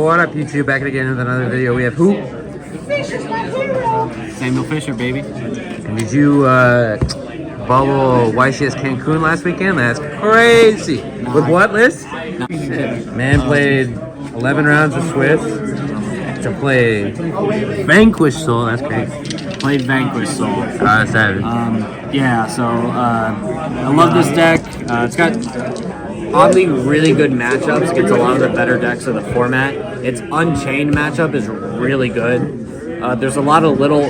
What up, YouTube? Back again with another video. We have who? Fisher's my hero. Samuel Fisher, baby. And did you bubble YCS Cancun last weekend? That's crazy. With what list? No. Man played 11 rounds of Swiss to play Vanquish Soul. That's crazy. Played Vanquish Soul. Savage. Yeah, so I love this deck. It's got oddly really good matchups against a lot of the better decks of the format. Its Unchained matchup is really good. There's a lot of little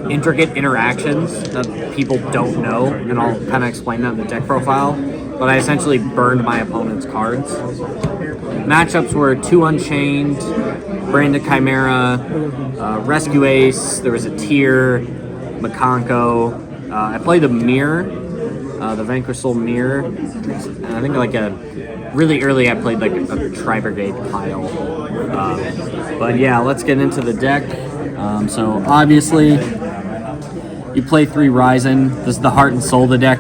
intricate interactions that people don't know, and I'll kind of explain that in the deck profile. But I essentially burned my opponent's cards. Matchups were 2 Unchained, Brain the Chimera, Rescue Ace, there was a Tier, Makonko. I played the Mirror, the Vanquish Soul Mirror, and I think really early I played like a Tri-Brigade pile. But yeah, let's get into the deck. So obviously, you play 3 Ryzen. This is the heart and soul of the deck.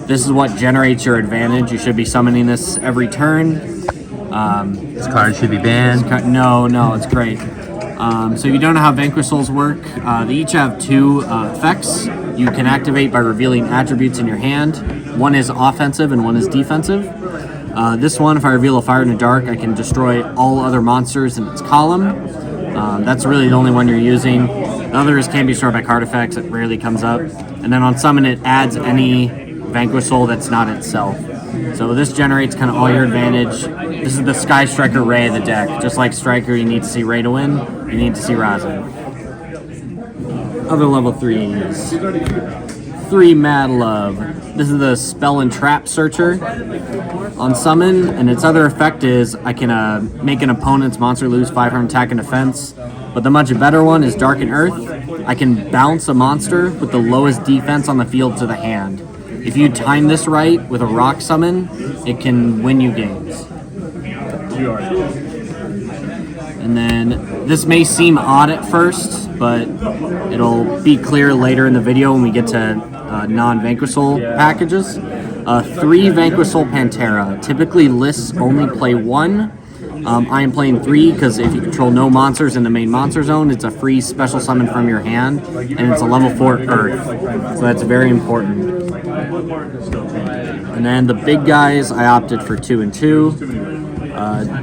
This is what generates your advantage. You should be summoning this every turn. This card should be banned. No, it's great. So you don't know how Vanquish Souls work. They each have 2 effects you can activate by revealing attributes in your hand. One is offensive and one is defensive. This one, if I reveal a Fire in the Dark, I can destroy all other monsters in its column. That's really the only one you're using. The others can be destroyed by card effects. It rarely comes up. And then on summon, it adds any Vanquish Soul that's not itself. So this generates kind of all your advantage. This is the Sky Striker Ray of the deck. Just like Striker, you need to see Ray to win. You need to see Razin. Other level 3s. 3 Mad Love. This is the Spell and Trap Searcher on summon, and its other effect is I can make an opponent's monster lose 500 attack and defense. But the much better one is Darken Earth. I can bounce a monster with the lowest defense on the field to the hand. If you time this right with a rock summon, it can win you games. And then this may seem odd at first, but it'll be clear later in the video when we get to non-Vanquish Soul packages. 3 Vanquish Soul Pantera. Typically lists only play 1. I am playing 3 because if you control no monsters in the main monster zone, it's a free special summon from your hand, and it's a level 4 Earth. So that's very important. And then the big guys, I opted for 2 and 2.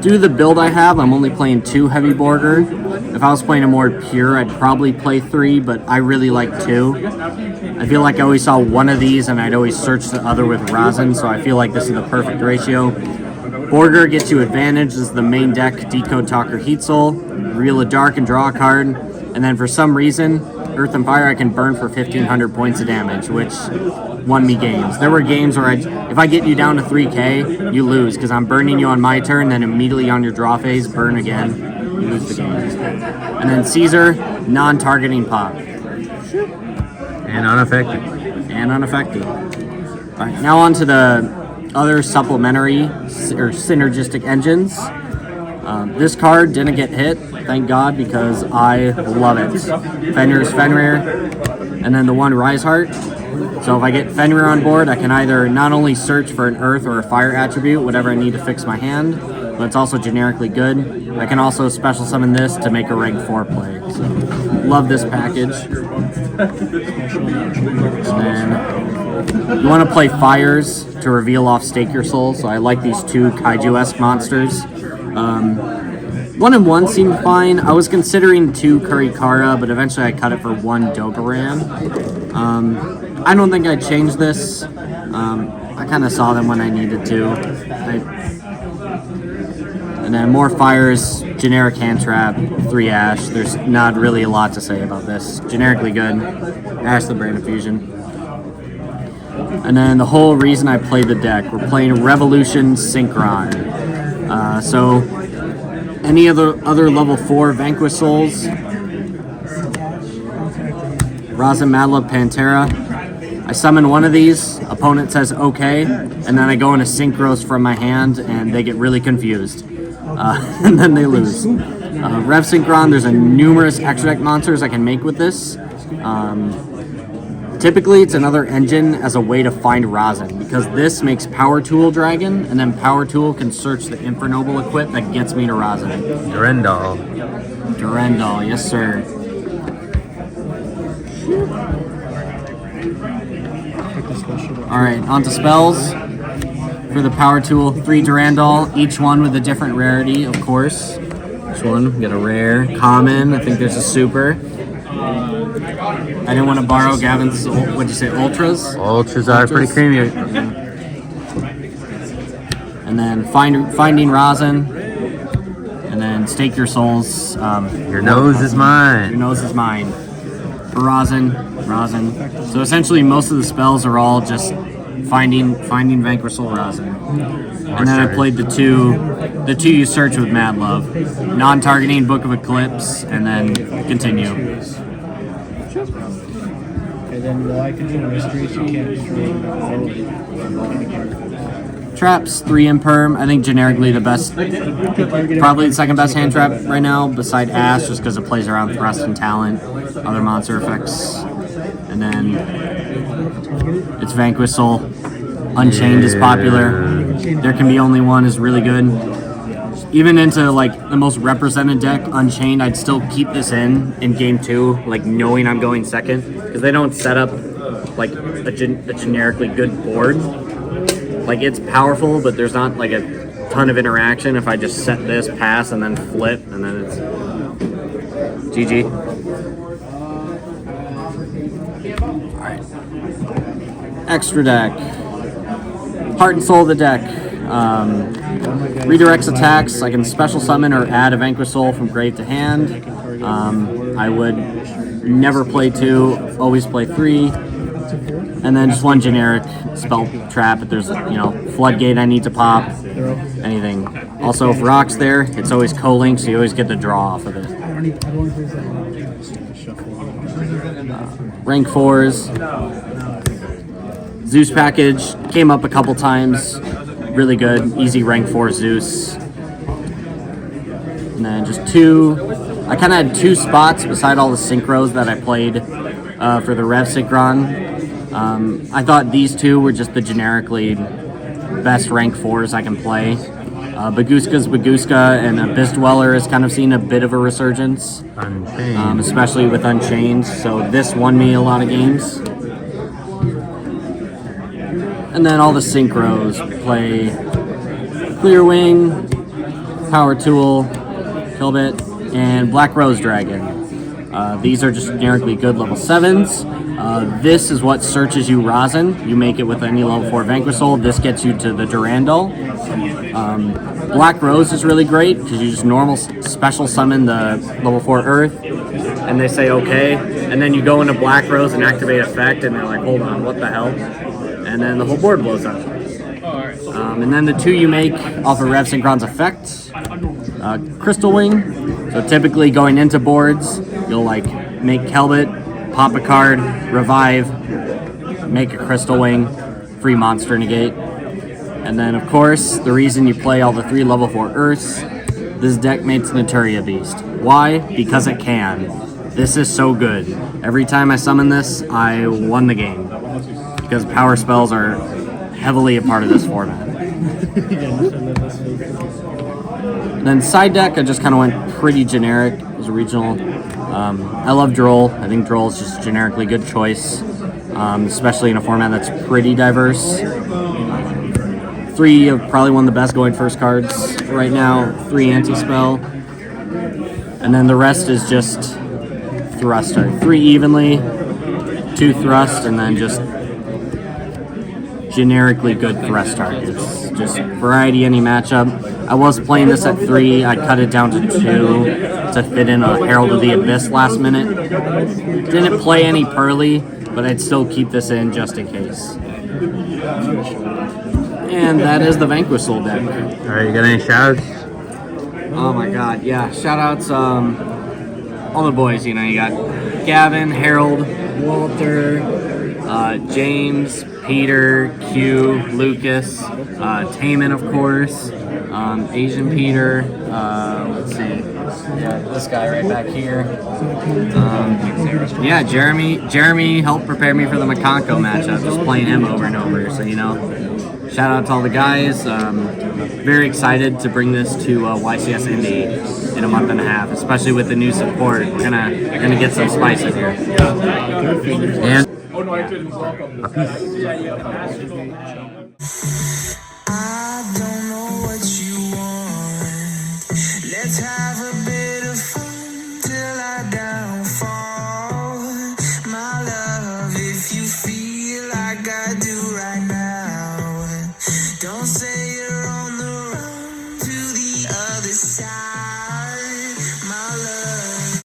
Due to the build I have, I'm only playing 2 Heavy Borger. If I was playing a more pure, I'd probably play 3, but I really like 2. I feel like I always saw one of these and I'd always search the other with Razin, so I feel like this is the perfect ratio. Borger gets you advantage. This is the main deck, Decode Talker Heat Soul. Reveal a Dark and draw a card. And then for some reason, Earth and Fire I can burn for 1,500 points of damage, which won me games. There were games where if I get you down to 3k, you lose, because I'm burning you on my turn, then immediately on your draw phase, burn again, you lose the game. And then Caesar, non-targeting pop. And unaffected. Alright, now on to the other supplementary or synergistic engines. This card didn't get hit, thank God, because I love it. Fenrir's Fenrir, and then the 1 Rise Heart. So if I get Fenrir on board, I can either not only search for an Earth or a Fire attribute, whatever I need to fix my hand, but it's also generically good. I can also special summon this to make a rank 4 play. So love this package. And then you want to play Fires to reveal off Stake Your Soul. So I like these 2 Kaiju-esque monsters. 1 and 1 seemed fine. I was considering 2 Kurikara, but eventually I cut it for 1 Dogaran. I don't think I'd change this. I kind of saw them when I needed to. And then more Fires, generic hand trap, 3 Ash. There's not really a lot to say about this. Generically good. Ash the Brain Infusion. And then the whole reason I played the deck, we're playing Revolution Synchron. So any other level 4 Vanquish Souls, Razin Madlab Pantera. I summon one of these, opponent says okay, and then I go into Synchros from my hand and they get really confused. And then they lose. Rev Synchron, there's numerous extra deck monsters I can make with this. Typically, it's another engine as a way to find rosin, because this makes Power Tool Dragon, and then Power Tool can search the Infernoble equip that gets me to rosin. Durendal. Durendal, yes sir. Alright, on to spells. For the Power Tool, 3 Durandal, each one with a different rarity, of course. Each one, get a rare, common, I think there's a super. I didn't want to borrow Gavin's, what'd you say, Ultras? Ultras are pretty creamy. And then Finding Rosin, and then Stake Your Souls. Your nose is mine. Your nose is mine. For Rosin. So essentially most of the spells are all just finding Vanquish Soul Rosin. And then I played the two you search with Mad Love. Non-targeting Book of Eclipse, and then continue. And then while I continue mysteries, you can't destroy. Traps, 3 Imperm. I think generically the best, probably the second best hand trap right now, beside Ash, just because it plays around Thrust and Talent, other monster effects. And then it's Vanquish Soul. Unchained is popular. There Can Be Only One is really good. Even into like the most represented deck, Unchained, I'd still keep this in game 2, like knowing I'm going second, because they don't set up like a generically good board. Like it's powerful, but there's not like a ton of interaction if I just set this, pass, and then flip, and then it's GG. Alright. Extra deck. Heart and Soul of the deck. Redirects attacks. I can special summon or add a Vanquish Soul from grave to hand. I would never play 2, always play 3. And then just 1 generic spell trap if there's, Floodgate I need to pop, anything. Also, if Rock's there, it's always co-link, so you always get the draw off of it. Rank 4s. Zeus package, came up a couple times. Really good, easy rank 4 Zeus. And then just 2. I kind of had 2 spots beside all the synchros that I played for the Rev Synchron. I thought these 2 were just the generically best rank 4s I can play. Baguska's Baguska and Abyss Dweller has kind of seen a bit of a resurgence, especially with Unchained, so this won me a lot of games. And then all the synchros, play Clear Wing, Power Tool, Killbit, and Black Rose Dragon. These are just generically good level 7s. This is what searches you Rosin. You make it with any level 4 Vanquish Soul. This gets you to the Durandal. Black Rose is really great because you just normal special summon the level 4 Earth, and they say okay, and then you go into Black Rose and activate effect, and they're like, hold on, what the hell? And then the whole board blows up. And then the 2 you make off of Rev Synchron's effect, Crystal Wing. So typically going into boards, you'll like make Kelbit, pop a card, revive, make a Crystal Wing, free monster negate. And then of course, the reason you play all the 3 level 4 Earths, this deck makes Naturia Beast. Why? Because it can. This is so good. Every time I summon this, I won the game. Because power spells are heavily a part of this format. Then side deck, I just kind of went pretty generic as a regional. I love Droll. I think Droll is just a generically good choice, especially in a format that's pretty diverse. 3 of probably one of the best going first cards right now, 3 anti-spell. And then the rest is just thruster. 3 evenly, 2 thrust, and then just generically good thrust targets. Just variety any matchup. I was playing this at 3. I cut it down to 2 to fit in a Herald of the Abyss last minute. Didn't play any Pearly, but I'd still keep this in just in case. And that is the Vanquish Soul deck. Alright, you got any shoutouts? Oh my god, yeah. Shoutouts, all the boys, you got Gavin, Harold, Walter, James, Peter, Q, Lucas, Taman, of course, Asian Peter. Let's see, yeah, this guy right back here. Yeah, Jeremy helped prepare me for the McConco matchup, just playing him over and over. So shout out to all the guys. Very excited to bring this to YCS Indy in a month and a half, especially with the new support. We're gonna get some spice in here. And Oh no, I couldn't.